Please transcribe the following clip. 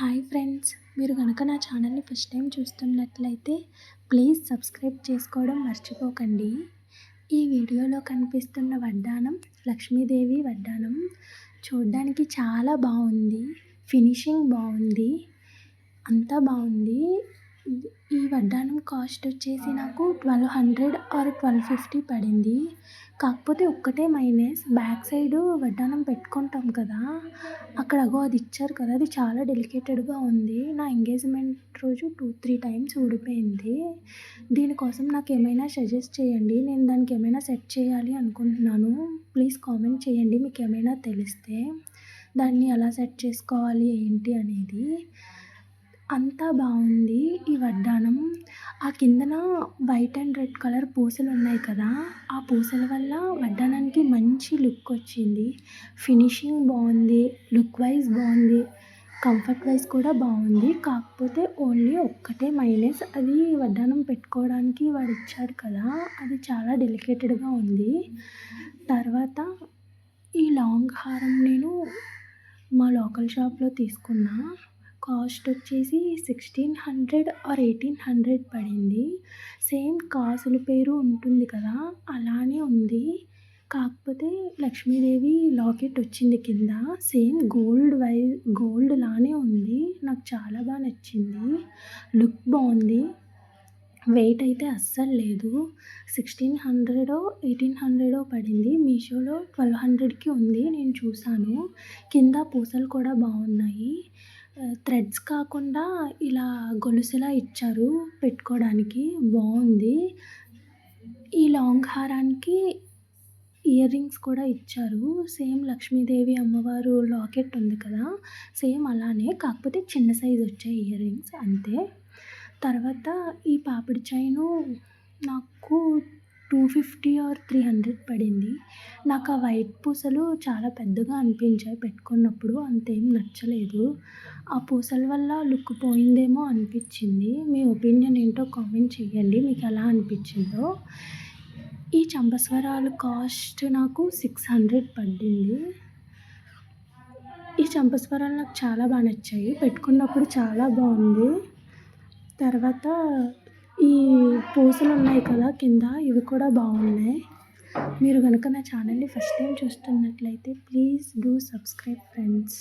Hi friends, మీరు కనుక నా ఛానల్ని ఫస్ట్ టైం చూస్తున్నట్లయితే ప్లీజ్ సబ్స్క్రైబ్ చేసుకోవడం మర్చిపోకండి. ఈ వీడియోలో కనిపిస్తున్న వడ్డానం లక్ష్మీదేవి వడ్డానం. చూడ్డానికి చాలా బాగుంది, ఫినిషింగ్ బాగుంది, అంతా బాగుంది. ఈ వడ్డానం కాస్ట్ వచ్చేసి నాకు 1200 ఆర్ 1250 పడింది. కాకపోతే ఒక్కటే మైనస్, బ్యాక్ సైడ్ వడ్డానం పెట్టుకుంటాం కదా, అక్కడ అది ఇచ్చారు కదా, అది చాలా డెలికేటెడ్గా ఉంది. నా ఎంగేజ్మెంట్ రోజు 2-3 టైమ్స్ ఊడిపోయింది. దీనికోసం నాకు ఏమైనా సజెస్ట్ చేయండి. నేను దానికి ఏమైనా సెట్ చేయాలి అనుకుంటున్నాను. ప్లీజ్ కామెంట్ చేయండి మీకు ఏమైనా తెలిస్తే. దాన్ని ఎలా సెట్ చేసుకోవాలి ఏంటి అనేది. అంతా బాగుంది ఈ వడ్డానం. ఆ కిందన వైట్ అండ్ రెడ్ కలర్ పూసలు ఉన్నాయి కదా, ఆ పూసల వల్ల వడ్డానానికి మంచి లుక్ వచ్చింది. ఫినిషింగ్ బాగుంది, లుక్ వైజ్ బాగుంది, కంఫర్ట్ వైజ్ కూడా బాగుంది. కాకపోతే ఓన్లీ ఒక్కటే మైనస్, అది వడ్డానం పెట్టుకోవడానికి వాడు ఇచ్చాడు కదా, అది చాలా డెలికేటెడ్గా ఉంది. తర్వాత ఈ లాంగ్ హారం నేను మా లోకల్ షాప్లో తీసుకున్నా. కాస్ట్ వచ్చేసి 1600 ఆర్ 1800 పడింది. సేమ్ కాసుల పేరు ఉంటుంది కదా, అలానే ఉంది. కాకపోతే లక్ష్మీదేవి లాకెట్ వచ్చింది కింద, సేమ్ గోల్డ్ లానే ఉంది. నాకు చాలా బాగా నచ్చింది, లుక్ బాగుంది. వెయిట్ అయితే అస్సలు లేదు. 1600 1800 పడింది. మీషోలో 1200కి ఉంది, నేను చూసాను. కింద పూసలు కూడా బాగున్నాయి. థ్రెడ్స్ కాకుండా ఇలా గొలుసులా ఇచ్చారు పెట్టుకోవడానికి, బాగుంది. ఈ లాంగ్ హారానికి ఇయర్ రింగ్స్ కూడా ఇచ్చారు. సేమ్ లక్ష్మీదేవి అమ్మవారు లాకెట్ ఉంది కదా, సేమ్ అలానే, కాకపోతే చిన్న సైజు వచ్చాయి ఇయర్ రింగ్స్ అంతే. తర్వాత ఈ పాపిడి చైను నాకు 250 ఆర్ 300 పడింది. నాకు ఆ వైట్ పూసలు చాలా పెద్దగా అనిపించాయి పెట్టుకున్నప్పుడు, అంతేం నచ్చలేదు. ఆ పూసల వల్ల లుక్ పోయిందేమో అనిపించింది. మీ ఒపీనియన్ ఏంటో కామెంట్ చేయండి, మీకు ఎలా అనిపించిందో. ఈ చంపస్వరాలు కాస్ట్ నాకు 600 పడింది. ఈ చంపస్వరాలు నాకు చాలా బాగా నచ్చాయి, పెట్టుకున్నప్పుడు చాలా బాగుంది. తర్వాత ఈ పూసలు ఉన్నాయి కదా కింద, ఇవి కూడా బాగున్నాయి. మీరు కనుక నా ఛానల్ని ఫస్ట్ టైం చూస్తున్నట్లయితే ప్లీజ్ డూ సబ్స్క్రైబ్ ఫ్రెండ్స్.